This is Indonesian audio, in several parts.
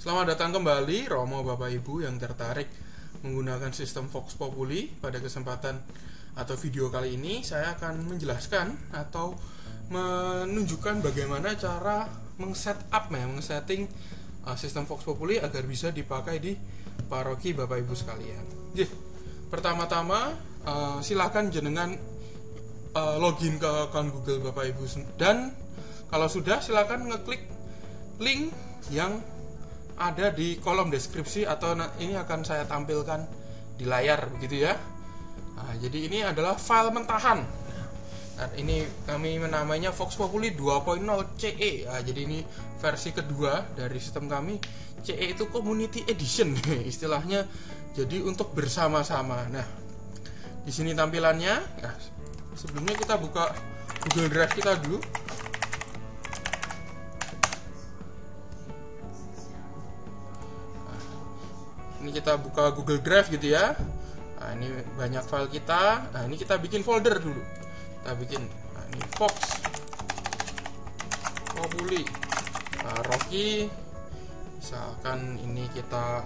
Selamat datang kembali Romo Bapak Ibu yang tertarik menggunakan sistem Vox Populi. Pada kesempatan atau video kali ini saya akan menjelaskan atau menunjukkan bagaimana cara mengsetting sistem Vox Populi agar bisa dipakai di paroki Bapak Ibu sekalian. Pertama-tama silakan jenengan login ke akun Google Bapak Ibu, dan kalau sudah silakan ngeklik link yang ada di kolom deskripsi atau ini akan saya tampilkan di layar begitu ya. Jadi ini adalah file mentahan. Ini kami menamainya Vox Populi 2.0 CE. Jadi ini versi kedua dari sistem kami. CE itu Community Edition istilahnya. Jadi untuk bersama-sama. Nah, di sini tampilannya. Nah, sebelumnya kita buka Google Drive kita dulu. Ini kita buka Google Drive gitu ya. Nah, ini banyak file kita. Nah, ini kita bikin folder dulu. Kita bikin ini Vox Populi paroki. Misalkan ini kita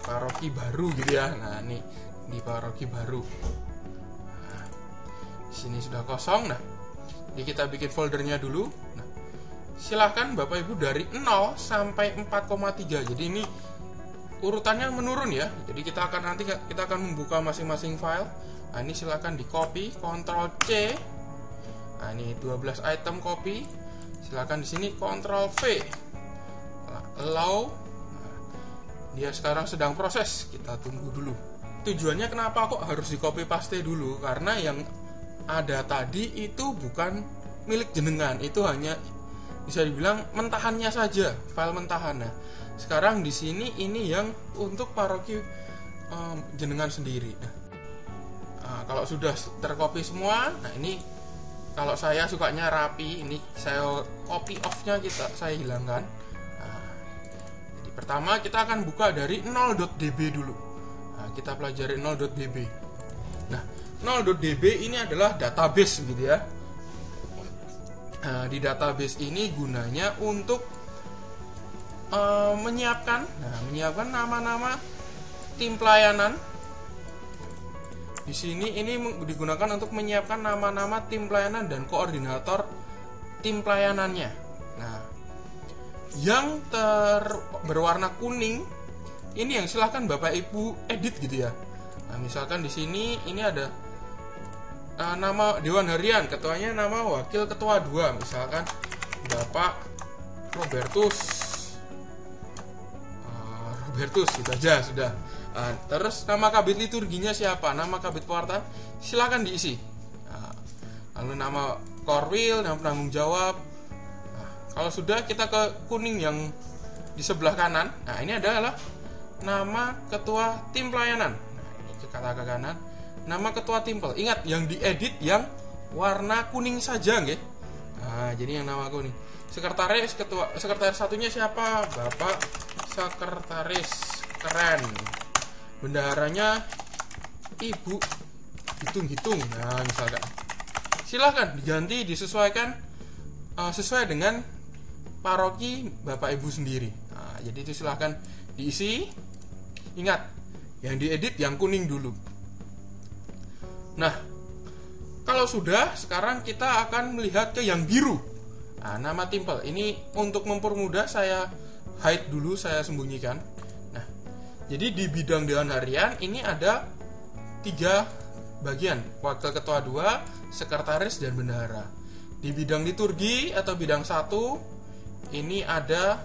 paroki baru gitu ya. Nah, ini di paroki baru. Nah, di sini sudah kosong. Nah, jadi kita bikin foldernya dulu. Nah, silahkan Bapak Ibu dari 0 sampai 4,3. Jadi ini urutannya menurun ya. Jadi kita akan membuka masing-masing file. Nah, ini silakan di copy, Ctrl C. Nah, ini 12 item copy. Silakan di sini Ctrl V. Allow. Nah, dia sekarang sedang proses. Kita tunggu dulu. Tujuannya kenapa kok harus di copy paste dulu? Karena yang ada tadi itu bukan milik jenengan. Itu hanya bisa dibilang mentahannya saja, file mentahan. Nah, sekarang di sini ini yang untuk paroki jenengan sendiri. Nah, kalau sudah tercopy semua, nah ini kalau saya sukanya rapi, ini saya copy off-nya saya hilangkan. Nah, jadi pertama kita akan buka dari 0.db dulu. Nah, kita pelajari 0.db. Nah, 0.db ini adalah database gitu ya. Nah, di database ini gunanya untuk menyiapkan nama-nama tim pelayanan. Di sini ini digunakan untuk menyiapkan nama-nama tim pelayanan dan koordinator tim pelayanannya. Nah, yang berwarna kuning ini yang silahkan Bapak Ibu edit gitu ya. Nah, misalkan di sini ini ada nama Dewan Harian, ketuanya nama Wakil Ketua 2, misalkan Bapak Robertus gitu aja sudah. Terus nama kabit liturginya siapa, nama kabit pewartaan silakan diisi. Lalu nama korwil, nama penanggung jawab. Kalau sudah kita ke kuning yang di sebelah kanan. Nah, ini adalah nama ketua tim pelayanan. Nah, ini kita ke kanan. Nama ketua timpel. Ingat yang diedit yang warna kuning saja, nggih. Nah, jadi yang nama kuning. Sekretaris satunya siapa? Bapak Sekretaris Keren. Bendaharanya Ibu Hitung-hitung. Nah, misalkan. Silahkan diganti, disesuaikan sesuai dengan paroki Bapak Ibu sendiri. Nah, jadi itu silahkan diisi. Ingat, yang diedit yang kuning dulu. Nah, kalau sudah, sekarang kita akan melihat ke yang biru. Nah, nama timpel ini untuk mempermudah saya hide dulu, saya sembunyikan. Nah, jadi di bidang Dewan Harian ini ada 3 bagian, Wakil Ketua 2, Sekretaris, dan Bendahara. Di bidang liturgi atau bidang 1 ini ada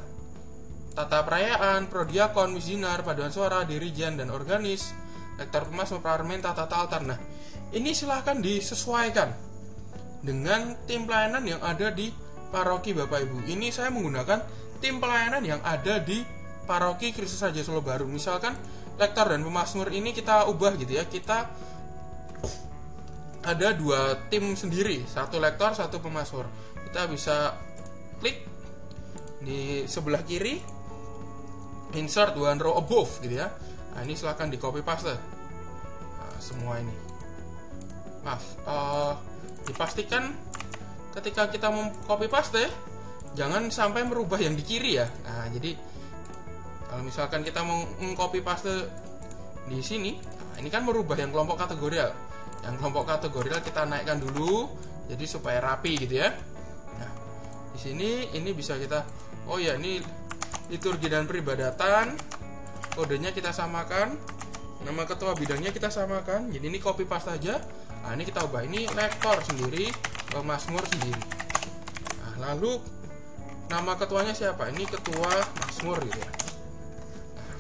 tata perayaan, prodiakon, misinar, paduan suara, dirijen, dan organis, lektor pemas, parlemen, tata altar. Nah, ini silahkan disesuaikan dengan tim pelayanan yang ada di paroki Bapak Ibu. Ini saya menggunakan tim pelayanan yang ada di paroki Kristus Raja Solo Baru. Misalkan lektor dan pemasmur ini kita ubah gitu ya. Kita ada 2 tim sendiri, 1 lektor, 1 pemasmur. Kita bisa klik di sebelah kiri, insert one row above gitu ya. Nah, ini silahkan di copy paste. Nah, semua ini. Dipastikan ketika kita mau copy paste jangan sampai merubah yang di kiri ya. Nah, jadi Kalau misalkan kita mau copy paste di sini, nah ini kan merubah yang kelompok kategorial. Yang kelompok kategorial kita naikkan dulu, jadi supaya rapi gitu ya. Nah, di sini ini bisa kita, oh ya ini liturgi dan peribadatan, kodenya kita samakan, nama ketua bidangnya kita samakan. Jadi ini copy paste aja. Nah, ini kita ubah, ini lektor sendiri, pemazmur sendiri. Nah, lalu nama ketuanya siapa? Ini ketua mazmur gitu ya. Nah,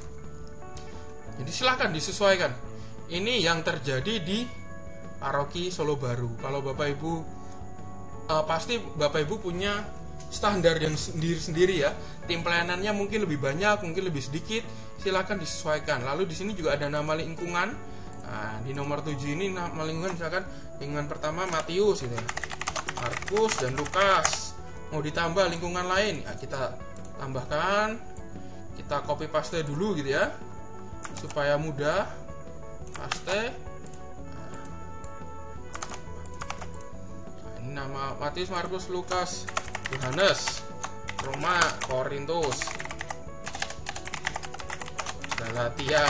jadi silahkan disesuaikan. Ini yang terjadi di paroki Solo Baru. Kalau Bapak Ibu pasti Bapak Ibu punya standar yang sendiri-sendiri ya. Tim pelayanannya mungkin lebih banyak, mungkin lebih sedikit. Silahkan disesuaikan. Lalu di sini juga ada nama lingkungan. Nah, di nomor 7 ini nama lingkungan, misalkan lingkungan pertama Matius gitu ya. Markus dan Lukas. Mau ditambah lingkungan lain, ya kita tambahkan. Kita copy paste dulu gitu ya. Supaya mudah. Paste. Nah, ini nama Matius, Markus, Lukas, Yohanes, Roma, Korintus, Galatia,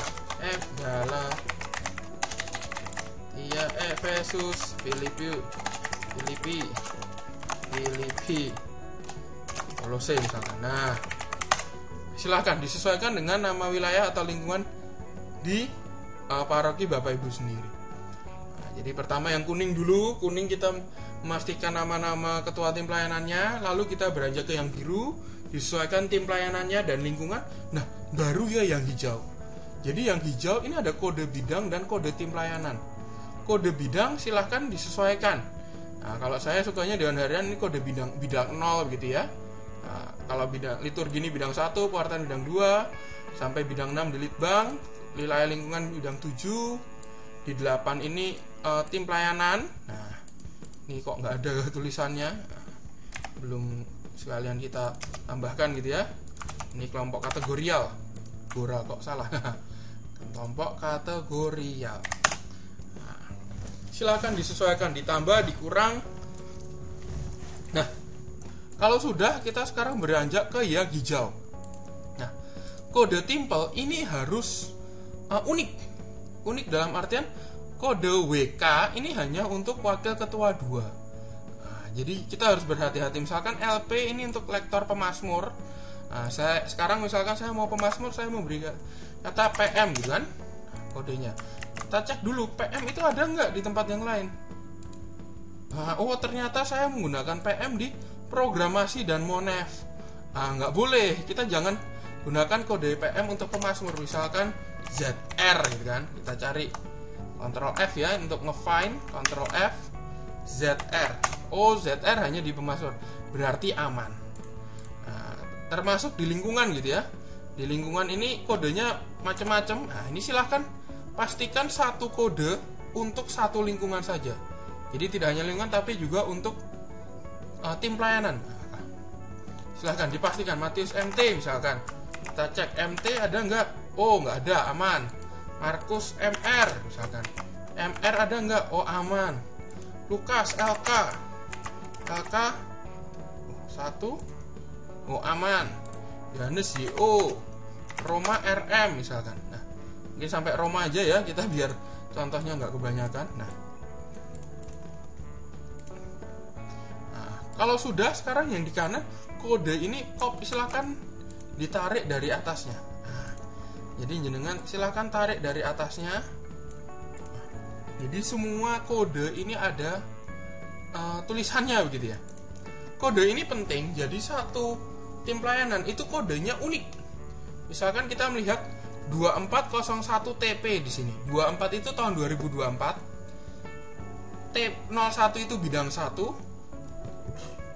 Efesus, Filipi, Kolose misalkan. Nah, silahkan disesuaikan dengan nama wilayah atau lingkungan di paroki Bapak Ibu sendiri. Nah, jadi pertama yang kuning dulu, kuning kita memastikan nama-nama ketua tim pelayanannya, lalu kita beranjak ke yang biru, disesuaikan tim pelayanannya dan lingkungan. Nah, baru ya yang hijau. Jadi yang hijau ini ada kode bidang dan kode tim pelayanan. Kode bidang silahkan disesuaikan. Nah, kalau saya sukanya Dewan Harian ini kode bidang 0 gitu ya. Nah, kalau bidang liturgi ini bidang 1, pewartaan bidang 2, sampai bidang 6 di Litbang, wilayah lingkungan bidang 7, di 8 ini tim pelayanan. Nah, ini kok nggak ada tulisannya. Nah, belum sekalian kita tambahkan gitu ya. Ini kelompok kategorial. Gora kok salah. Kelompok kategorial. Silakan disesuaikan, ditambah, dikurang. Nah, kalau sudah kita sekarang beranjak ke yang hijau. Nah, kode timpel ini harus unik. Unik dalam artian kode WK ini hanya untuk wakil ketua 2. Nah, jadi kita harus berhati-hati. Misalkan LP ini untuk lektor pemazmur. Nah, sekarang misalkan saya mau pemazmur, saya mau beri kata PM gitu kan. Nah, kodenya. Kita cek dulu PM itu ada nggak di tempat yang lain. Nah, oh ternyata saya menggunakan PM di programasi dan monef. Nah, nggak boleh, kita jangan gunakan kode PM untuk pemazmur. Misalkan ZR gitu kan, kita cari Ctrl F ya untuk nge-find, Ctrl F ZR. Oh, ZR hanya di pemazmur, berarti aman. Nah, termasuk di lingkungan gitu ya. Di lingkungan ini kodenya macam-macam. Nah, ini silahkan pastikan satu kode untuk satu lingkungan saja. Jadi tidak hanya lingkungan tapi juga untuk tim pelayanan. Nah, silahkan dipastikan Matius MT misalkan. Kita cek MT ada nggak? Oh nggak ada, aman. Markus MR misalkan. MR ada nggak? Oh aman. Lukas LK 1. Oh aman. Yohanes YO. Roma RM misalkan. Nah, mungkin sampai Roma aja ya kita biar contohnya nggak kebanyakan. Nah, kalau sudah sekarang yang di kanan kode ini silakan ditarik dari atasnya. Nah, jadi jenengan silakan tarik dari atasnya. Nah, jadi semua kode ini ada tulisannya begitu ya. Kode ini penting. Jadi satu tim pelayanan itu kodenya unik. Misalkan kita melihat 2401 TP di sini. 24 itu tahun 2024. T01 itu bidang 1.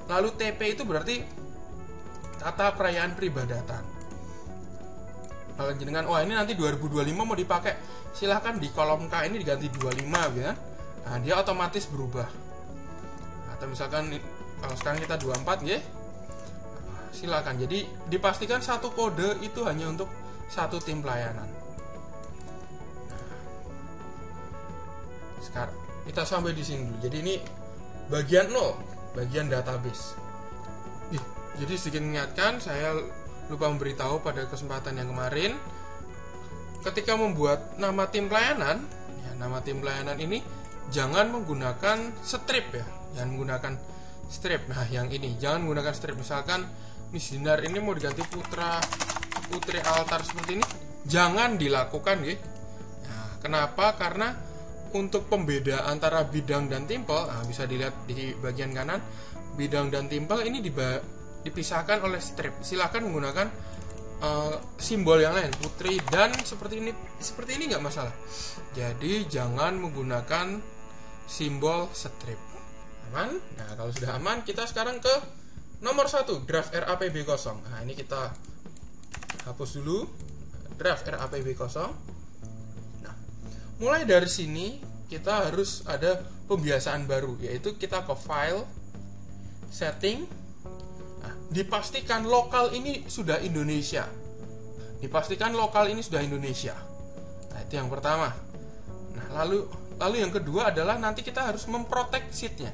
Lalu TP itu berarti tata perayaan peribadatan. Kalau jenengan wah ini nanti 2025 mau dipakai, silahkan di kolom K ini diganti 25 gitu kan. Nah, dia otomatis berubah. Atau misalkan kalau sekarang kita 24 ya. Silakan. Jadi dipastikan satu kode itu hanya untuk satu tim pelayanan. Nah, sekarang kita sampai di sini dulu. Jadi ini bagian 0, bagian database. Jadi sedikit mengingatkan, saya lupa memberitahu pada kesempatan yang kemarin, ketika membuat nama tim pelayanan, ya, nama tim pelayanan ini jangan menggunakan strip ya, jangan menggunakan strip. Nah, yang ini jangan menggunakan strip. Misalkan missioner ini mau diganti putri altar seperti ini, jangan dilakukan ya. Nah, kenapa? Karena untuk pembeda antara bidang dan timpel, nah, bisa dilihat di bagian kanan, bidang dan timpel ini dipisahkan oleh strip. Silahkan menggunakan simbol yang lain, putri dan seperti ini nggak masalah. Jadi jangan menggunakan simbol strip. Aman? Nah, kalau sudah aman, kita sekarang ke nomor 1, draft RAPB 0. Nah, ini kita hapus dulu draft RAPB 0. Nah, mulai dari sini kita harus ada pembiasaan baru, yaitu kita ke file, setting. Nah, dipastikan lokal ini sudah Indonesia. Nah, itu yang pertama. Nah, lalu yang kedua adalah nanti kita harus memprotek sheet-nya.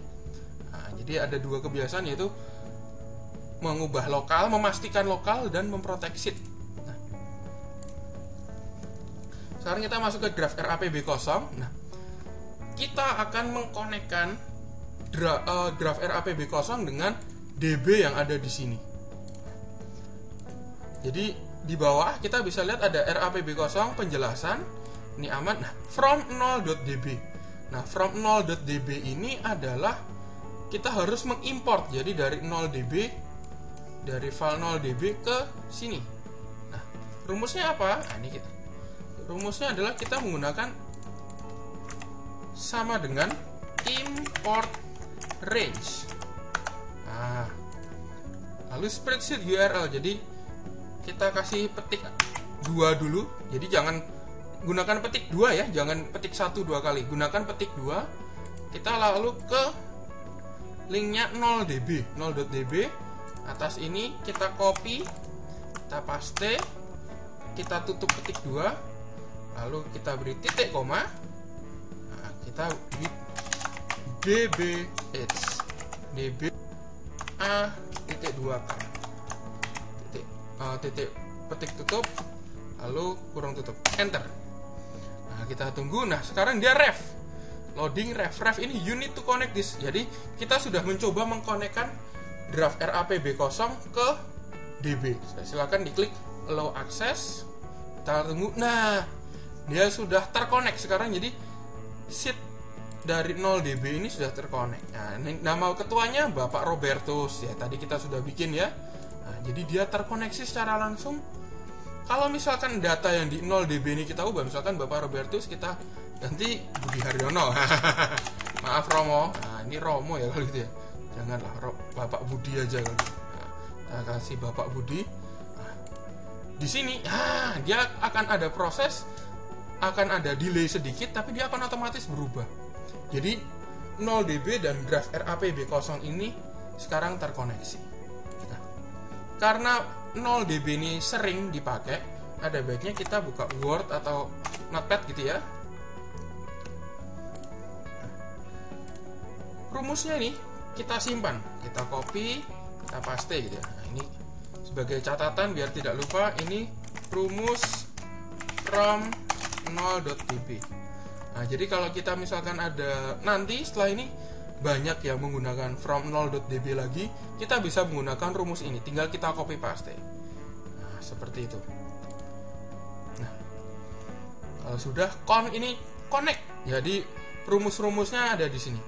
Nah, jadi ada 2 kebiasaan, yaitu mengubah lokal, memastikan lokal, dan memprotek sheet. Nah, sekarang kita masuk ke draft RAPB 0. Nah, kita akan mengkonekkan draft RAPB 0 dengan DB yang ada di sini. Jadi di bawah kita bisa lihat ada RAPB 0 penjelasan, ini aman. Nah, from 0.db. Nah, from 0.db ini adalah kita harus mengimport. Jadi dari 0db, dari file 0db ke sini. Nah, rumusnya apa? Nah, ini rumusnya adalah kita menggunakan sama dengan import range. Nah, lalu spreadsheet URL. Jadi kita kasih petik 2 dulu. Jadi jangan gunakan petik 2 ya, jangan petik 1 2 kali. Gunakan petik 2. Kita lalu ke linknya 0.db. Atas ini kita copy, kita paste, kita tutup petik 2, lalu kita beri titik koma. Nah, kita beri db a titik 2 kan, titik petik tutup, lalu kurung tutup, enter. Nah, kita tunggu. Nah, sekarang dia loading ref ini, you need to connect this. Jadi kita sudah mencoba mengkonekkan draft RAPB 0 ke DB. Silakan diklik allow access, kita tunggu. Nah, dia sudah terkonek sekarang. Jadi sheet dari 0db ini sudah terkonek. Nah, ini nama ketuanya Bapak Robertus ya, tadi kita sudah bikin ya. Nah, jadi dia terkoneksi secara langsung. Kalau misalkan data yang di 0db ini kita ubah, misalkan Bapak Robertus kita ganti Budi Haryono. Maaf Romo. Nah, ini Romo ya kalau gitu ya. Janganlah Bapak Budi aja kalau gitu. Nah, kita kasih Bapak Budi. Nah, di sini dia akan ada proses, akan ada delay sedikit, tapi dia akan otomatis berubah. Jadi 0db dan draft RAPB 0 ini sekarang terkoneksi. Nah, karena 0db ini sering dipakai, ada baiknya kita buka Word atau Notepad gitu ya. Nah, rumusnya ini kita simpan, kita copy, kita paste gitu ya. Nah, ini sebagai catatan biar tidak lupa, ini rumus from 0.db. Nah, jadi kalau kita misalkan ada nanti setelah ini banyak yang menggunakan from 0.db lagi, kita bisa menggunakan rumus ini, tinggal kita copy paste. Nah, seperti itu. Nah, kalau sudah ini connect, jadi rumus-rumusnya ada di sini.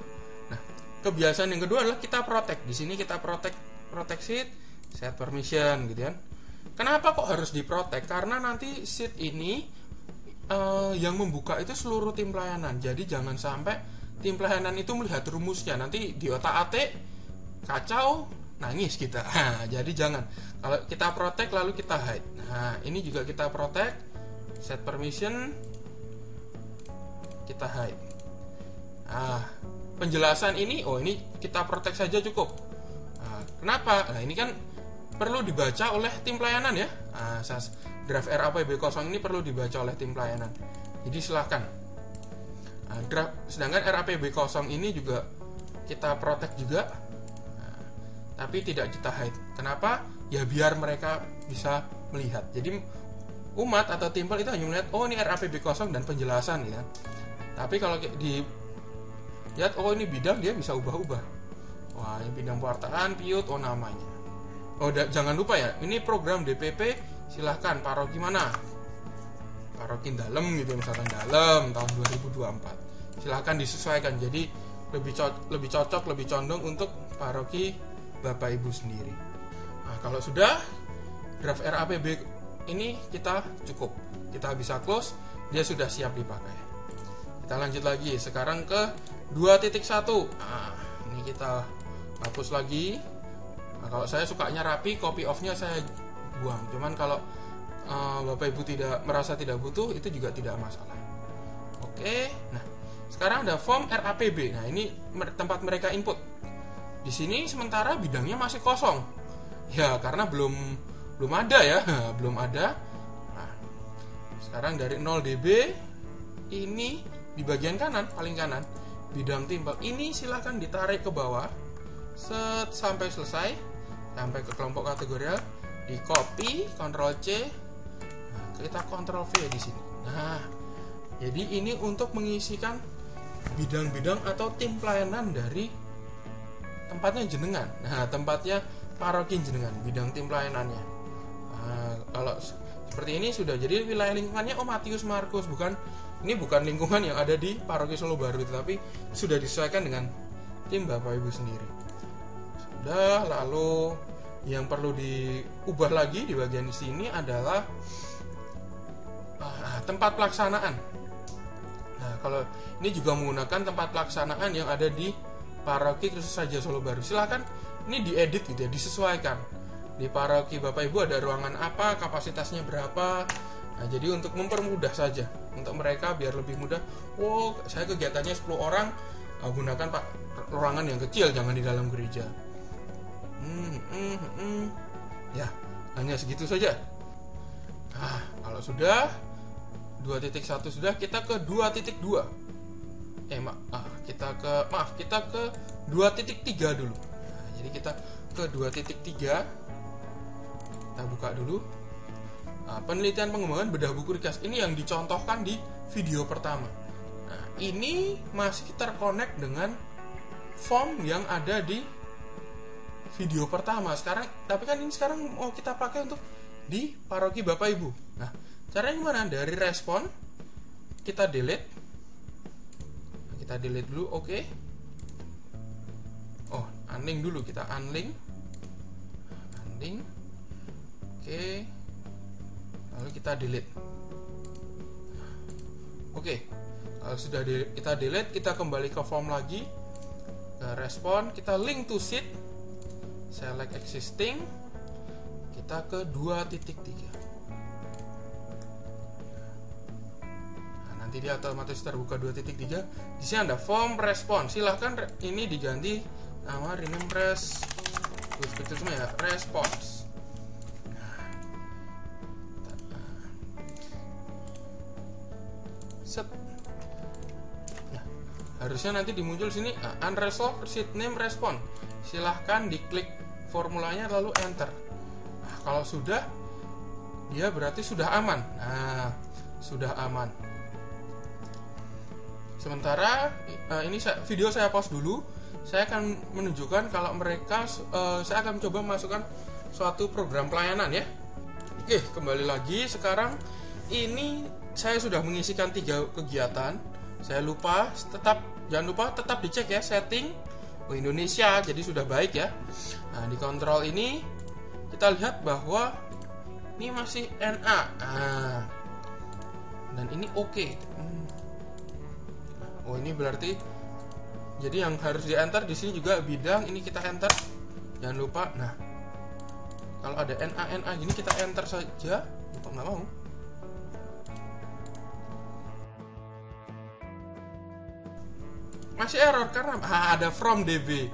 Nah, kebiasaan yang kedua adalah kita protect. Di sini kita protect sheet, set permission gitu kan. Kenapa kok harus diprotect? Karena nanti sheet ini yang membuka itu seluruh tim pelayanan. Jadi jangan sampai tim pelayanan itu melihat rumusnya, nanti di otak-atik kacau, nangis kita. Nah, jadi jangan. Kalau kita protect lalu kita hide. Nah, ini juga kita protect, set permission, kita hide. Nah, penjelasan ini, ini kita protect saja cukup. Nah, kenapa? Nah, ini kan perlu dibaca oleh tim pelayanan ya. Nah, draft RAPB 0 ini perlu dibaca oleh tim pelayanan. Jadi silahkan. Nah, sedangkan RAPB 0 ini juga kita protect juga, nah, tapi tidak kita hide. Kenapa? ya biar mereka bisa melihat. Jadi umat atau timpel itu hanya melihat oh ini RAPB kosong dan penjelasan ya. Tapi kalau lihat oh ini bidang, dia bisa ubah-ubah. Wah, ini bidang pewartaan, piut, oh namanya. Oh, jangan lupa ya, ini program DPP silahkan paroki mana? Paroki Dalem gitu misalkan Dalem tahun 2024. Silahkan disesuaikan. Jadi lebih cocok, lebih condong untuk paroki Bapak Ibu sendiri. Nah, kalau sudah draft RAPB ini kita cukup, kita bisa close, dia sudah siap dipakai. Kita lanjut lagi sekarang ke 2.1. Nah, ini kita hapus lagi. Nah, kalau saya sukanya rapi, copy off-nya saya buang. Cuman kalau Bapak Ibu merasa tidak butuh, itu juga tidak masalah. Oke, nah sekarang ada form RAPB. Nah, ini tempat mereka input. Di sini sementara bidangnya masih kosong. Ya, karena belum ada ya, belum ada. Nah, sekarang dari 0 dB ini di bagian kanan, paling kanan, bidang timpel ini silakan ditarik ke bawah sampai selesai, sampai ke kelompok kategorial, di copy, Ctrl C, nah, kita Ctrl V di sini. Nah, jadi ini untuk mengisikan bidang-bidang atau tim pelayanan dari tempatnya jenengan. Nah, tempatnya paroki jenengan, bidang tim pelayanannya. Nah, kalau seperti ini sudah jadi wilayah lingkungannya Matius Markus, ini bukan lingkungan yang ada di paroki Solo Baru, tetapi sudah disesuaikan dengan tim Bapak Ibu sendiri. Sudah, lalu yang perlu diubah lagi di bagian sini adalah tempat pelaksanaan. Nah, kalau ini juga menggunakan tempat pelaksanaan yang ada di paroki Kristus Raja Solo Baru. Silahkan ini diedit gitu ya, disesuaikan. Di paroki Bapak Ibu ada ruangan apa, kapasitasnya berapa. Nah, jadi untuk mempermudah saja, untuk mereka biar lebih mudah. Oh, saya kegiatannya 10 orang, gunakan ruangan yang kecil, jangan di dalam gereja. Ya, hanya segitu saja. Nah, kalau sudah 2.1 sudah, kita ke 2.2. Kita ke 2.3 dulu. Nah, jadi kita ke 2.3. Kita buka dulu. Nah, penelitian pengembangan bedah buku ringkas ini yang dicontohkan di video pertama. Nah, ini masih terkonek dengan form yang ada di video pertama. Tapi kan ini sekarang mau kita pakai untuk di paroki Bapak Ibu. Nah, caranya gimana? Dari respon kita delete. Kita delete dulu, oke. Oh, unlink dulu, kita unlink. Oke. Lalu kita delete. Oke. Kalau sudah kita delete, kita kembali ke form lagi. Ke respon, kita link to sheet. Select existing. Kita ke 2.3. Nanti dia otomatis terbuka 2.3. Di sini ada form respon. Silahkan ini diganti nama rename response. Set. Nah, harusnya nanti dimuncul sini unresolved sheet name response. Silahkan diklik formulanya lalu enter. Nah, kalau sudah, dia berarti sudah aman. Nah, sudah aman. Sementara ini video saya pause dulu. Saya akan menunjukkan kalau mereka, saya akan mencoba memasukkan suatu program pelayanan ya. Oke, kembali lagi. Sekarang ini saya sudah mengisikan 3 kegiatan. Jangan lupa tetap dicek ya setting Indonesia, jadi sudah baik ya. Nah, di kontrol ini kita lihat bahwa ini masih NA. Nah, dan ini oke. Oh, ini berarti jadi yang harus di enter di sini juga bidang, ini kita enter. Jangan lupa. Nah, kalau ada NA gini kita enter saja. Kok nggak mau? Masih error karena ada from db,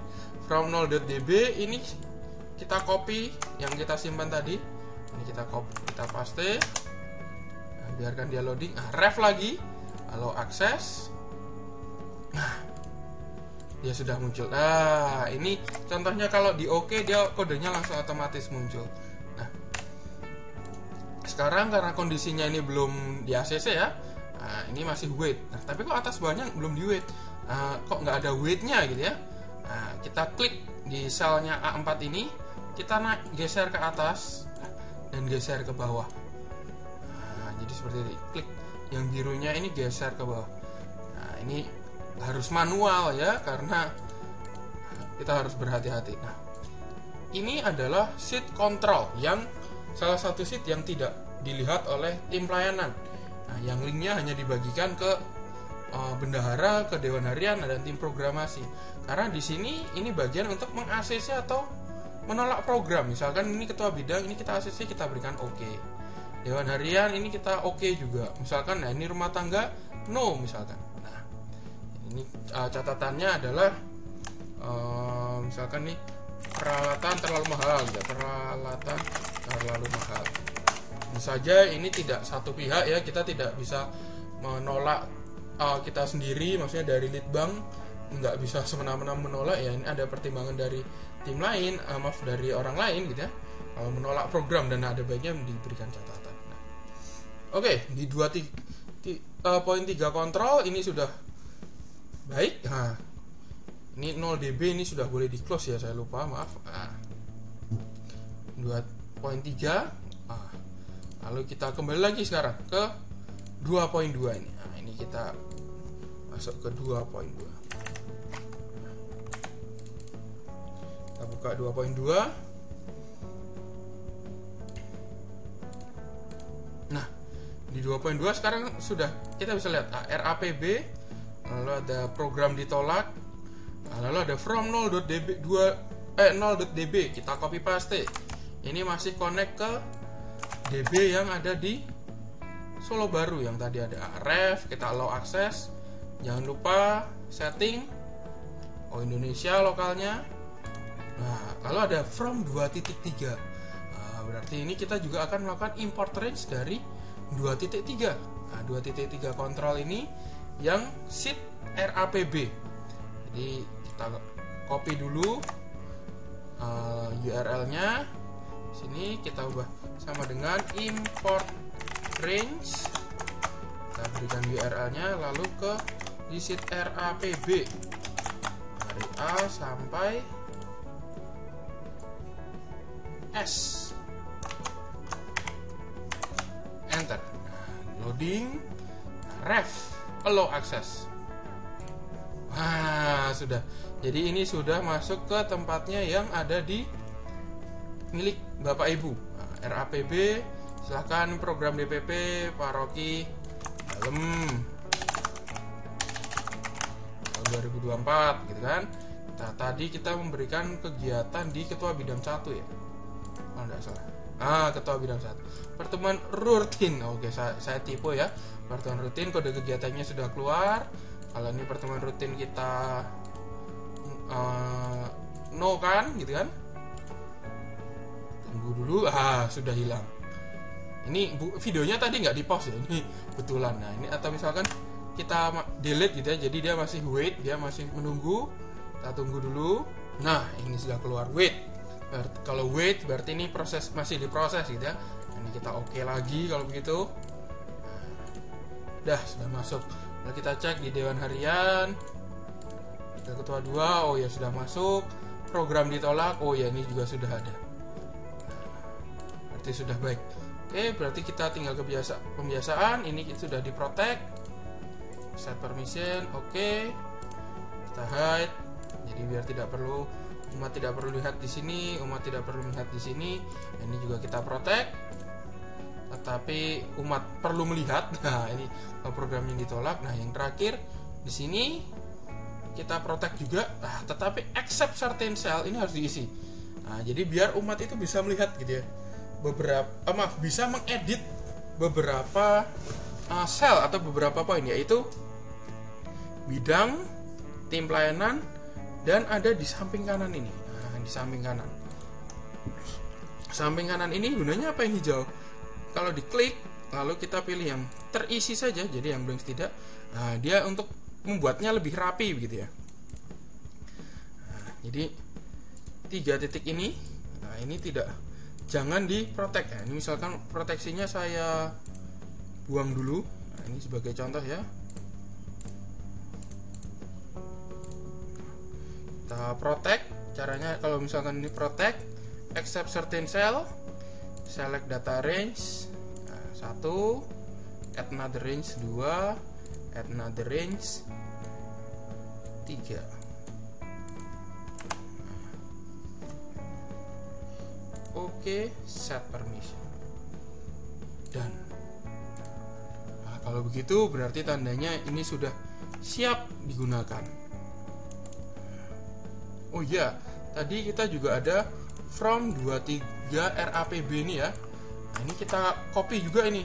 from 0.db. Ini kita copy yang kita simpan tadi. Ini kita copy, kita paste. Nah, biarkan dia loading. Ref lagi, lalu akses. Nah, dia sudah muncul. Nah, ini contohnya kalau di OK dia kodenya langsung otomatis muncul. sekarang karena kondisinya ini belum di ACC ya, ini masih wait. Nah, tapi kok atas bawahnya belum di wait, kok nggak ada waitnya gitu ya. Nah, kita klik di selnya A4 ini, kita geser ke atas dan geser ke bawah. Nah, jadi seperti ini, klik yang birunya ini geser ke bawah. Nah, ini harus manual ya, karena kita harus berhati-hati. Nah, ini adalah sheet control, yang salah satu sheet yang tidak dilihat oleh tim pelayanan. Nah, yang linknya hanya dibagikan ke bendahara, ke dewan harian, dan tim programasi. Karena di sini ini bagian untuk meng-ACC atau menolak program. Misalkan ini ketua bidang, ini kita ACC, kita berikan OK. Dewan harian ini kita OK juga. Misalkan, nah ini rumah tangga, no misalkan. Nah, ini catatannya adalah misalkan nih, peralatan terlalu mahal ya, peralatan terlalu mahal. Tentu saja ini tidak satu pihak ya, kita tidak bisa menolak kita sendiri, maksudnya dari lead bank nggak bisa semena-mena menolak ya. Ini ada pertimbangan dari tim lain, dari orang lain gitu ya, menolak program, dan ada baiknya diberikan catatan. Nah, oke, di 2.3 kontrol ini sudah baik. Nah, ini 0 dB ini sudah boleh di close ya, saya lupa, maaf. 2.3. Lalu kita kembali lagi sekarang ke 2.2 ini. Nah, ini kita masuk ke 2.2. Kita buka 2.2. Nah, di 2.2 sekarang sudah kita bisa lihat RAPB, lalu ada program ditolak. Lalu ada from 0.db kita copy paste. Ini masih connect ke DB yang ada di Solo Baru, yang tadi ada ref, kita allow access. Jangan lupa setting Indonesia lokalnya. Nah, lalu ada from 2.3. Berarti ini kita juga akan melakukan import range dari 2.3. Nah, 2.3 kontrol ini yang sheet RAPB. Jadi kita copy dulu URL-nya. Sini kita ubah sama dengan import range. Kita berikan URL-nya, lalu ke di sheet RAPB dari A sampai S. Enter. Loading. Ref. Allow access. Sudah. Jadi ini sudah masuk ke tempatnya yang ada di milik Bapak Ibu. RAPB, silakan program DPP paroki dalam tahun 2024 gitu kan. Nah, tadi kita memberikan kegiatan di ketua bidang 1 ya. Kalau enggak salah. Ketua bidang 1. Pertemuan rutin. Oke, saya tipe ya. Pertemuan rutin, kode kegiatannya sudah keluar. Kalau ini pertemuan rutin kita no kan, gitu kan? Tunggu dulu, sudah hilang. Ini videonya tadi nggak di pause ya, ini betulan. Nah ini, atau misalkan kita delete gitu ya, jadi dia masih wait, dia masih menunggu. Kita tunggu dulu. Nah ini sudah keluar wait. Kalau wait berarti ini masih diproses gitu ya. Ini kita oke lagi kalau begitu. Sudah masuk. Lalu kita cek di Dewan Harian, ke Ketua 2, oh ya sudah masuk. Program ditolak, oh ya ini juga sudah ada. Berarti sudah baik. Oke, berarti kita tinggal pembiasaan. Ini sudah diprotect. Set permission, oke. Kita hide. Jadi biar umat tidak perlu lihat di sini, umat tidak perlu melihat di sini. Ini juga kita protect. Tetapi umat perlu melihat. Nah, ini program yang ditolak. Nah, yang terakhir di sini kita protect juga. Tetapi accept certain cell ini harus diisi. Nah, jadi biar umat itu bisa melihat gitu ya. Bisa mengedit beberapa sel atau beberapa poin, yaitu bidang, tim pelayanan, dan ada di samping kanan ini. Nah, di samping kanan. Samping kanan ini gunanya apa yang hijau? Kalau diklik, lalu kita pilih yang terisi saja, jadi yang blank tidak. Nah, dia untuk membuatnya lebih rapi begitu ya. Nah, jadi 3 titik ini, nah ini tidak jangan di protect ya. Ini misalkan proteksinya saya buang dulu. Nah, ini sebagai contoh ya. Kita protect. Caranya kalau misalkan ini protect, accept certain cell, select data range 1, add another range 2, add another range 3. Oke, set permission. Dan nah, kalau begitu berarti tandanya ini sudah siap digunakan. Oh iya, tadi kita juga ada from 23 RAPB ini ya. Nah, ini kita copy juga ini.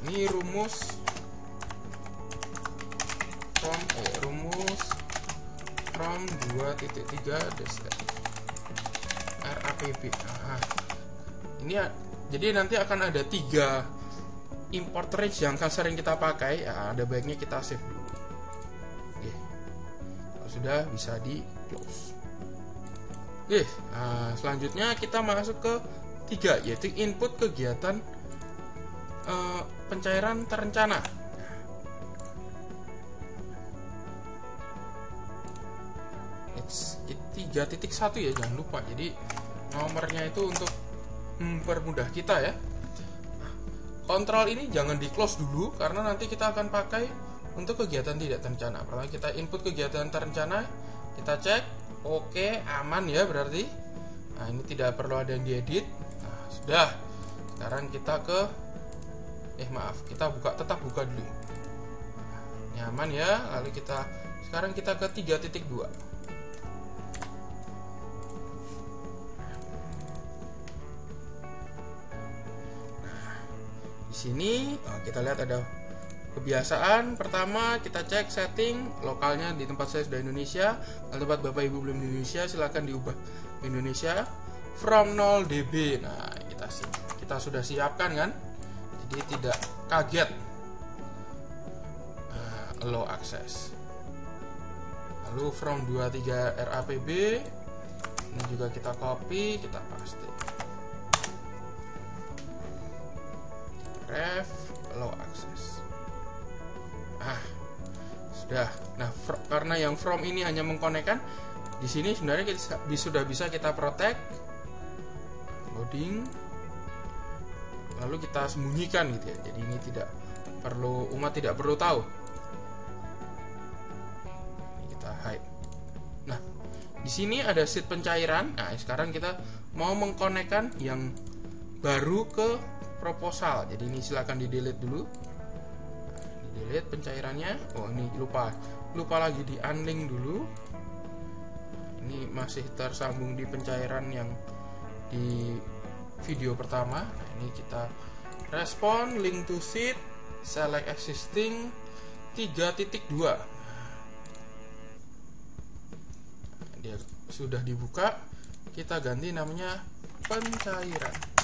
Ini rumus from 2.3 RAPB. Nah, ini jadi nanti akan ada 3 import range yang akan sering kita pakai. Ya, ada baiknya kita save dulu. Oke. Kalau sudah bisa di close. Oke, nah, selanjutnya kita masuk ke 3, yaitu input kegiatan pencairan terencana. 3.1 ya, jangan lupa. Jadi nomornya itu untuk mempermudah kita ya. Kontrol ini jangan di close dulu karena nanti kita akan pakai untuk kegiatan tidak terencana. Pertama kita input kegiatan terencana, kita cek, oke, aman ya berarti. Nah, ini tidak perlu ada yang diedit. Nah, sudah. Sekarang kita ke tetap buka dulu. Ini aman ya. Lalu sekarang kita ke 3.2. Sini kita lihat ada kebiasaan. Pertama kita cek setting lokalnya, di tempat saya sudah Indonesia, di tempat Bapak Ibu belum di Indonesia silahkan diubah Indonesia from 0 dB. Nah kita sudah siapkan kan, jadi tidak kaget. Allow access. Lalu from 23 RAPB ini juga kita copy, kita paste. Ref allow access. Sudah. Nah, karena yang from ini hanya mengkonekkan, di sini sebenarnya sudah bisa kita protect, loading, lalu kita sembunyikan gitu ya. Jadi ini umat tidak perlu tahu. Ini kita hide. Nah, di sini ada sheet pencairan. Nah, sekarang kita mau mengkonekkan yang baru ke proposal. Jadi ini silakan di delete dulu. Di delete pencairannya. Oh, ini lupa lagi di unlink dulu. Ini masih tersambung di pencairan yang di video pertama. Nah, ini kita respon link to sheet, select existing 3.2. Dia sudah dibuka. Kita ganti namanya pencairan.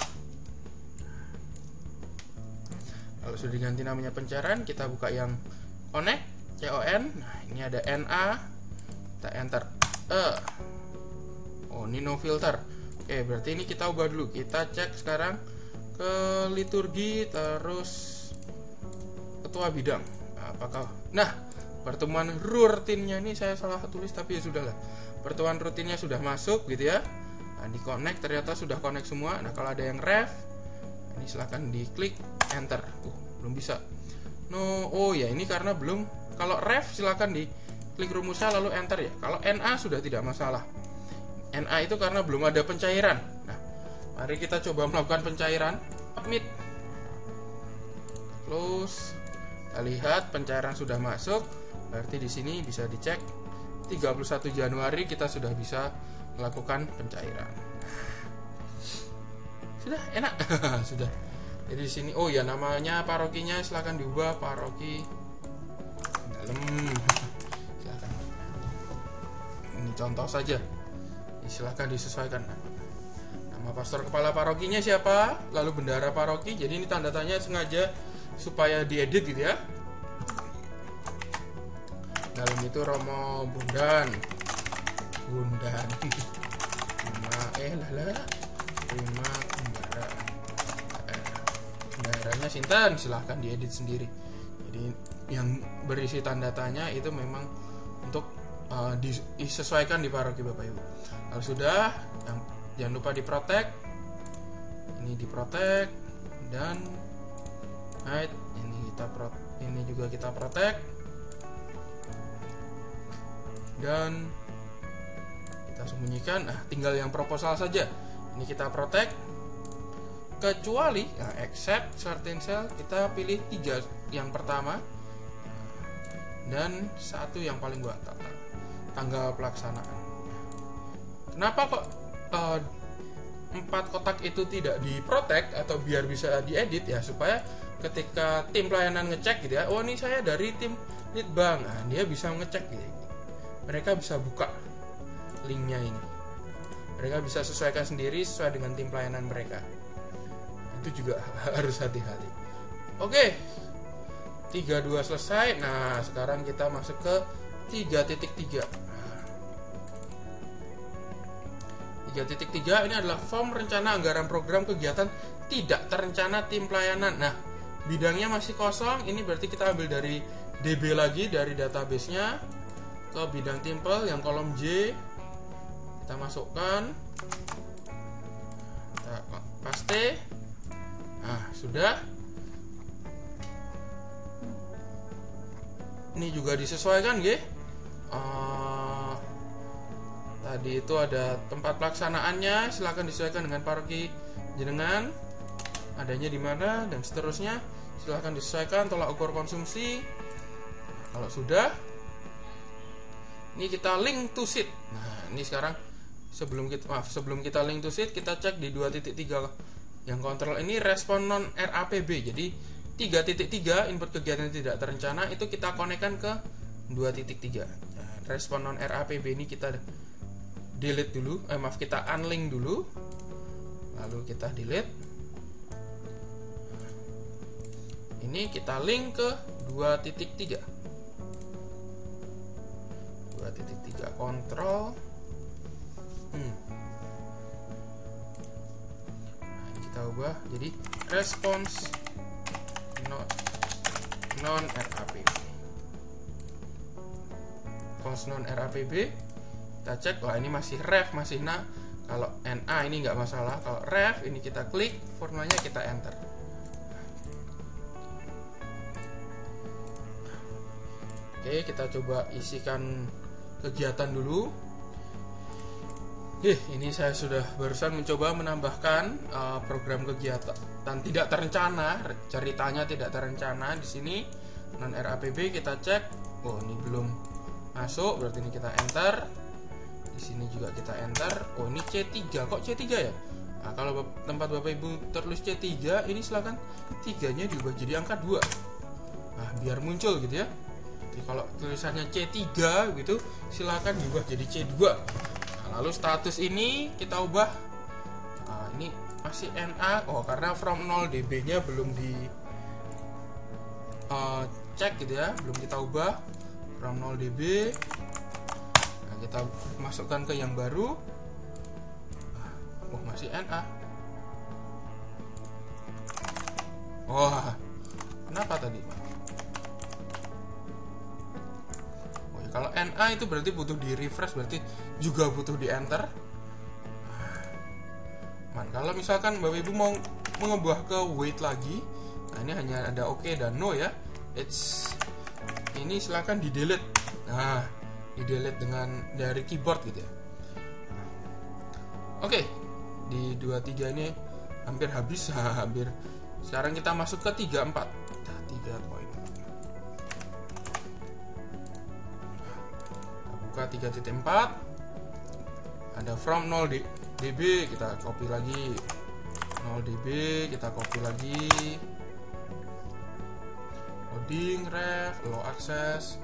Kalau sudah diganti namanya pencairan, kita buka yang connect, CON. Nah, ini ada NA. Kita enter oh, ini no filter. Oke, berarti ini kita ubah dulu. Kita cek sekarang ke liturgi, terus ketua bidang. Nah, pertemuan rutinnya ini saya salah tulis, tapi ya sudahlah. Pertemuan rutinnya sudah masuk gitu ya. Nah, di connect ternyata sudah connect semua. Nah, kalau ada yang ref, ini silahkan diklik enter. Belum bisa. Oh ya, ini karena belum. Kalau ref silahkan diklik rumusnya lalu enter ya. Kalau NA sudah tidak masalah. NA itu karena belum ada pencairan. Nah, mari kita coba melakukan pencairan. Submit. Close. Kita lihat pencairan sudah masuk. Berarti di sini bisa dicek 31 Januari kita sudah bisa melakukan pencairan. Sudah enak. Sudah. Jadi di sini oh ya, namanya parokinya silahkan diubah paroki dalam. Silakan. Ini contoh saja. Silahkan disesuaikan. Nama pastor kepala parokinya siapa, lalu bendara paroki. Jadi ini tanda tanya sengaja supaya diedit gitu ya. Dalam itu Romo Bundan. terima kembara. Kembaranya sinten silahkan diedit sendiri. Jadi yang berisi tanda tanya itu memang untuk disesuaikan di paroki Bapak Ibu. Kalau sudah, jangan lupa diprotek. Ini diprotek dan hide. Ini juga kita protek dan kita sembunyikan. Tinggal yang proposal saja. Ini kita protek. Kecuali except certain cell kita pilih 3 yang pertama dan 1 yang paling bawah, tanggal pelaksanaan. Kenapa kok 4 kotak itu tidak diprotek atau biar bisa diedit ya, supaya ketika tim pelayanan ngecek gitu ya, oh ini saya dari tim lead bank, dia bisa ngecek gitu. Mereka bisa buka linknya ini, mereka bisa sesuaikan sendiri sesuai dengan tim pelayanan mereka. Itu juga harus hati-hati. Oke, 3.2 selesai. Nah, sekarang kita masuk ke 3.3. 3.3 ini adalah form rencana anggaran program kegiatan tidak terencana tim pelayanan. Nah, bidangnya masih kosong. Ini berarti kita ambil dari DB lagi, dari database-nya ke bidang timpel yang kolom J. Kita masukkan, kita paste. Nah, sudah. Ini juga disesuaikan, nggih. Tadi itu ada tempat pelaksanaannya, silakan disesuaikan dengan paroki jenengan, adanya di mana dan seterusnya. Silakan disesuaikan tolak ukur konsumsi. Kalau sudah, ini kita link to sheet. Nah, ini sekarang sebelum kita link to sheet, kita cek di 2.3 yang kontrol ini respon non RAPB. Jadi 3.3 input kegiatan tidak terencana itu kita konekkan ke 2.3. Nah, respon non RAPB ini kita delete dulu, kita unlink dulu, lalu kita delete. Ini kita link ke 2.3. 2.3 kontrol. Nah, ini kita ubah jadi response non RAPB. Response non RAPB. Kita cek, wah ini masih ref, masih NA. Kalau NA ini nggak masalah. Kalau ref ini kita klik, formulanya kita enter. Oke, kita coba isikan kegiatan dulu. Ini saya sudah barusan mencoba menambahkan program kegiatan tidak terencana, ceritanya tidak terencana di sini non RAPB. Kita cek, oh ini belum masuk, berarti ini kita enter. Di sini juga kita enter. Oh ini C3, kok C3 ya? Nah, kalau tempat Bapak Ibu tertulis C3, ini silakan 3-nya diubah jadi angka 2. Nah, biar muncul gitu ya. Jadi kalau tulisannya C3 gitu, silakan diubah jadi C2. Nah, lalu status ini kita ubah. Nah, ini masih NA. Oh, karena from 0 DB-nya belum di cek gitu ya, belum kita ubah from 0 DB. Kita masukkan ke yang baru. Oh, masih NA. Wah, kenapa tadi? Oh, ya, kalau NA itu berarti butuh di refresh, berarti juga butuh di enter. Kalau misalkan Bapak Ibu mau mengubah ke wait lagi, nah ini hanya ada OK dan no ya. Ini silakan di delete. Nah, di delete dari keyboard gitu ya. Oke, di 23 ini hampir habis. Hampir. Sekarang kita masuk ke 34. 3 poin. Buka 3.4. Ada from 0 dB, kita copy lagi. 0 dB, kita copy lagi. Loading, ref, low access.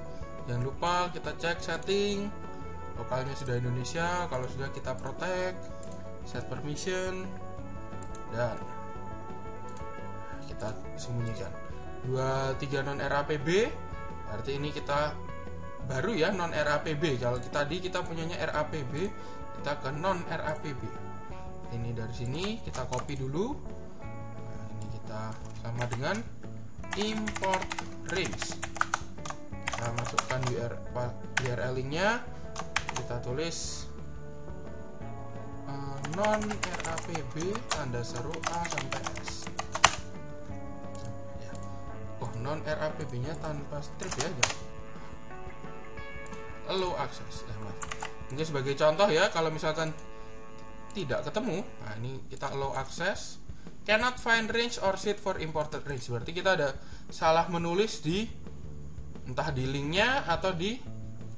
Jangan lupa kita cek setting, lokalnya sudah Indonesia, kalau sudah kita protect, set permission, dan kita sembunyikan. 23 non RAPB, berarti ini kita baru ya non RAPB. Kalau tadi kita punyanya RAPB, kita ke non RAPB. ini dari sini kita copy dulu. Nah, ini kita sama dengan import range. Kita masukkan URL linknya, kita tulis non rapb tanda seru a sampai s. Ya. Oh, non rapb nya tanpa strip ya, allow access. Ini sebagai contoh ya, kalau misalkan tidak ketemu, nah ini kita allow access, cannot find range or sheet for imported range. Berarti kita ada salah menulis di entah di linknya atau di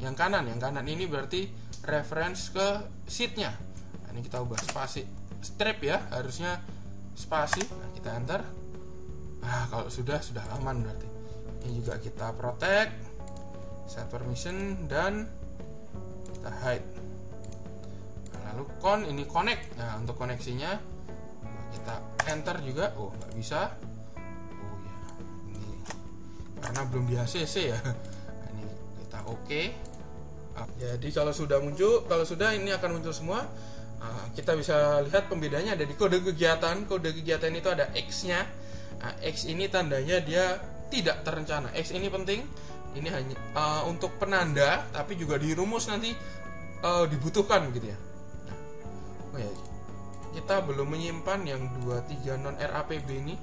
yang kanan. Yang kanan ini berarti reference ke sheetnya. Nah, ini kita ubah spasi strip ya, harusnya spasi. Nah, kita enter. Nah, kalau sudah aman berarti. Ini juga kita protect, set permission, dan kita hide. Nah, lalu ini connect. Nah, untuk koneksinya kita enter juga. Oh, nggak bisa. Oh ya, ini karena belum di ACC ya. Nah, ini kita oke. Jadi kalau sudah ini akan muncul semua. Kita bisa lihat pembedanya ada di kode kegiatan. Kode kegiatan itu ada X-nya. Nah, X ini tandanya dia tidak terencana. X ini penting. Ini hanya untuk penanda, tapi juga di rumus nanti dibutuhkan gitu ya. Nah, oh ya, kita belum menyimpan yang 23 non rapb ini.